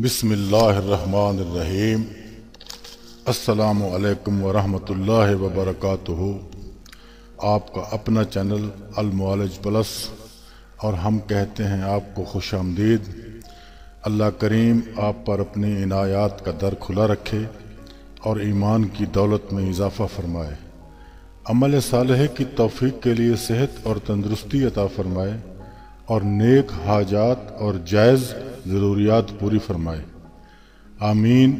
बिस्मिल्लाहिर्रहमानिर्रहीम। अस्सलामु अलैकुम वरहमतुल्लाहि वबरकातुहू। आपका अपना चैनल अल मुआलिज प्लस और हम कहते हैं आपको खुश आमदीद। अल्लाह करीम आप पर अपनी इनायात का दर खुला रखे और ईमान की दौलत में इजाफ़ा फरमाए, अमल सालेह की तौफीक के लिए सेहत और तंदुरुस्ती अता फरमाए और नेक हाजात और जायज़ ज़रूरियात पूरी फरमाए। आमीन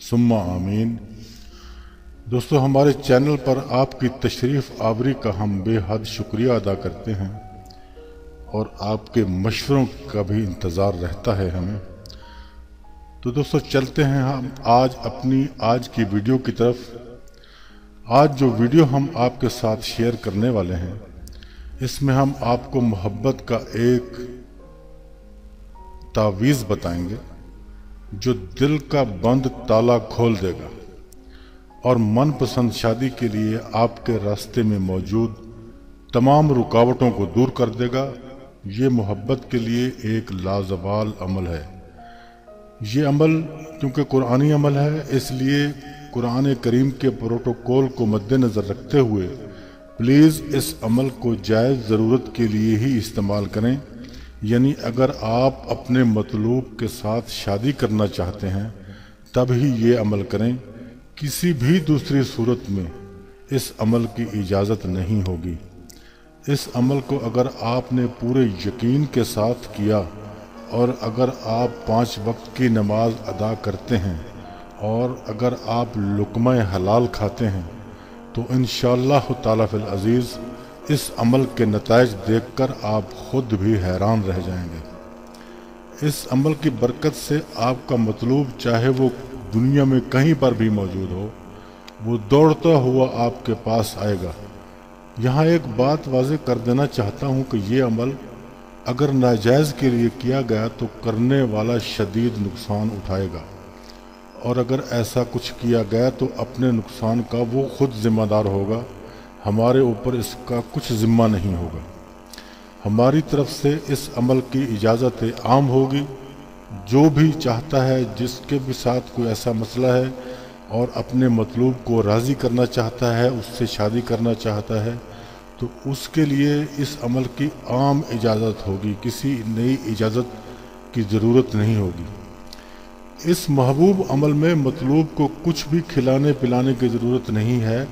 सुम्मा आमीन। दोस्तों, हमारे चैनल पर आपकी तशरीफ़ आवरी का हम बेहद शुक्रिया अदा करते हैं और आपके मशवरों का भी इंतज़ार रहता है हमें। तो दोस्तों, चलते हैं हम आज की वीडियो की तरफ। आज जो वीडियो हम आपके साथ शेयर करने वाले हैं, इसमें हम आपको मोहब्बत का एक तावीज़ बताएंगे जो दिल का बंद ताला खोल देगा और मनपसंद शादी के लिए आपके रास्ते में मौजूद तमाम रुकावटों को दूर कर देगा। ये मोहब्बत के लिए एक लाजवाल अमल है। ये अमल क्योंकि कुरानी अमल है, इसलिए कुरान करीम के प्रोटोकॉल को मद्देनज़र रखते हुए प्लीज़ इस अमल को जायज़ ज़रूरत के लिए ही इस्तेमाल करें। यानी अगर आप अपने मतलूब के साथ शादी करना चाहते हैं तब ही ये अमल करें, किसी भी दूसरी सूरत में इस अमल की इजाज़त नहीं होगी। इस अमल को अगर आपने पूरे यकीन के साथ किया और अगर आप 5 वक्त की नमाज अदा करते हैं और अगर आप लुक़्मा हलाल खाते हैं तो इंशाअल्लाह ताला फिल अज़ीज़ इस अमल के नताइज देखकर आप खुद भी हैरान रह जाएंगे। इस अमल की बरकत से आपका मतलूब चाहे वो दुनिया में कहीं पर भी मौजूद हो, वो दौड़ता हुआ आपके पास आएगा। यहाँ एक बात वाज़ेह कर देना चाहता हूँ कि ये अमल अगर नाजायज़ के लिए किया गया तो करने वाला शदीद नुकसान उठाएगा और अगर ऐसा कुछ किया गया तो अपने नुकसान का वो खुद ज़िम्मेदार होगा, हमारे ऊपर इसका कुछ ज़िम्मा नहीं होगा। हमारी तरफ से इस अमल की इजाज़त आम होगी। जो भी चाहता है, जिसके भी साथ कोई ऐसा मसला है और अपने मतलूब को राज़ी करना चाहता है, उससे शादी करना चाहता है, तो उसके लिए इस अमल की आम इजाज़त होगी, किसी नई इजाज़त की ज़रूरत नहीं होगी। इस महबूब अमल में मतलूब को कुछ भी खिलाने पिलाने की ज़रूरत नहीं है।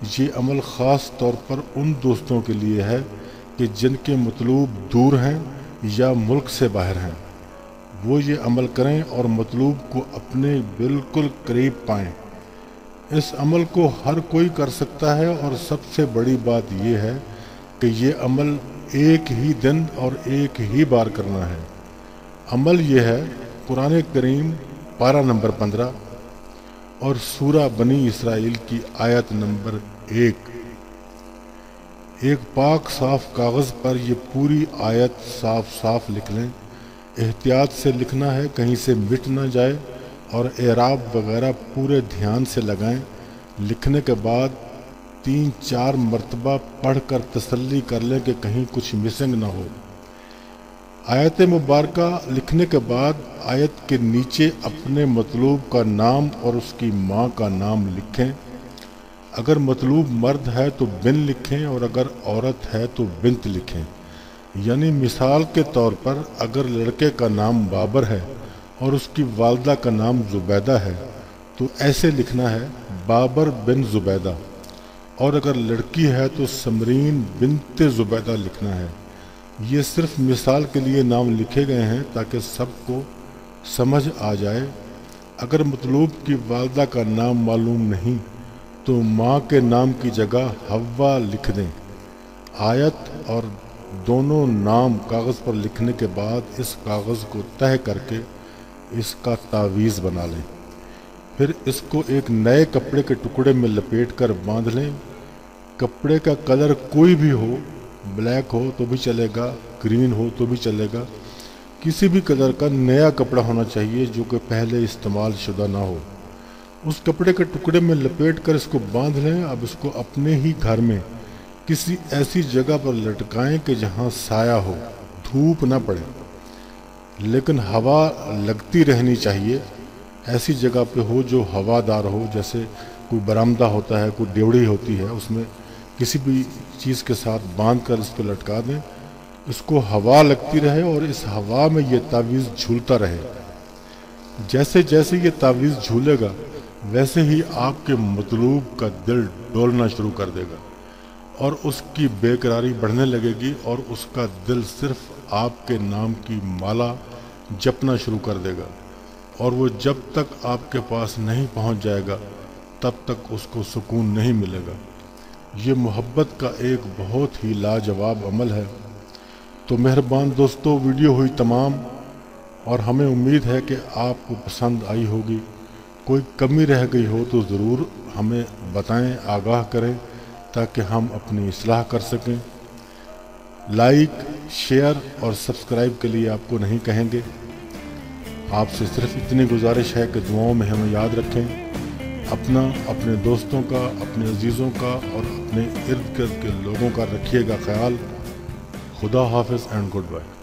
ये अमल ख़ास तौर पर उन दोस्तों के लिए है कि जिनके मतलूब दूर हैं या मुल्क से बाहर हैं। वो ये अमल करें और मतलूब को अपने बिल्कुल करीब पाएं। इस अमल को हर कोई कर सकता है और सबसे बड़ी बात ये है कि ये अमल एक ही दिन और एक ही बार करना है। अमल ये है कुरान करीम पारा नंबर 15 और सूरा बनी इसराइल की आयत नंबर 1। एक पाक साफ कागज़ पर ये पूरी आयत साफ साफ लिख लें। एहतियात से लिखना है, कहीं से मिट ना जाए, और एराब वगैरह पूरे ध्यान से लगाएं। लिखने के बाद 3-4 मरतबा पढ़कर तसल्ली कर लें कि कहीं कुछ मिसिंग ना हो। आयत मुबारका लिखने के बाद आयत के नीचे अपने मतलूब का नाम और उसकी माँ का नाम लिखें। अगर मतलूब मर्द है तो बिन लिखें और अगर औरत है तो बिंत लिखें। यानी मिसाल के तौर पर अगर लड़के का नाम बाबर है और उसकी वालदा का नाम ज़ुबैदा है तो ऐसे लिखना है, बाबर बिन ज़ुबैदा, और अगर लड़की है तो समरीन बिन्त ज़ुबैदा लिखना है। ये सिर्फ मिसाल के लिए नाम लिखे गए हैं ताकि सबको समझ आ जाए। अगर मतलूब की वालदा का नाम मालूम नहीं तो माँ के नाम की जगह हव्वा लिख दें। आयत और दोनों नाम कागज़ पर लिखने के बाद इस कागज़ को तह करके इसका तावीज़ बना लें। फिर इसको एक नए कपड़े के टुकड़े में लपेट कर बांध लें। कपड़े का कलर कोई भी हो, ब्लैक हो तो भी चलेगा, ग्रीन हो तो भी चलेगा, किसी भी कलर का नया कपड़ा होना चाहिए जो कि पहले इस्तेमाल शुदा ना हो। उस कपड़े के टुकड़े में लपेट कर इसको बांध लें। अब इसको अपने ही घर में किसी ऐसी जगह पर लटकाएं कि जहां साया हो, धूप ना पड़े। लेकिन हवा लगती रहनी चाहिए, ऐसी जगह पे हो जो हवादार हो, जैसे कोई बरामदा होता है, कोई डेवड़ी होती है, उसमें किसी भी चीज़ के साथ बांध कर इस पर लटका दें, इसको हवा लगती रहे और इस हवा में ये तावीज़ झूलता रहे। जैसे जैसे ये तावीज़ झूलेगा वैसे ही आपके मतलूब का दिल डोलना शुरू कर देगा और उसकी बेकरारी बढ़ने लगेगी और उसका दिल सिर्फ आपके नाम की माला जपना शुरू कर देगा, और वो जब तक आपके पास नहीं पहुंच जाएगा तब तक उसको सुकून नहीं मिलेगा। ये मोहब्बत का एक बहुत ही लाजवाब अमल है। तो मेहरबान दोस्तों, वीडियो हुई तमाम और हमें उम्मीद है कि आपको पसंद आई होगी। कोई कमी रह गई हो तो ज़रूर हमें बताएं, आगाह करें, ताकि हम अपनी इस्लाह कर सकें। लाइक, शेयर और सब्सक्राइब के लिए आपको नहीं कहेंगे, आपसे सिर्फ इतनी गुजारिश है कि दुआओं में हमें याद रखें। अपना, अपने दोस्तों का, अपने अजीज़ों का और अपने इर्द गिर्द के लोगों का रखिएगा ख्याल। खुदा हाफिज़ एंड गुड बाय।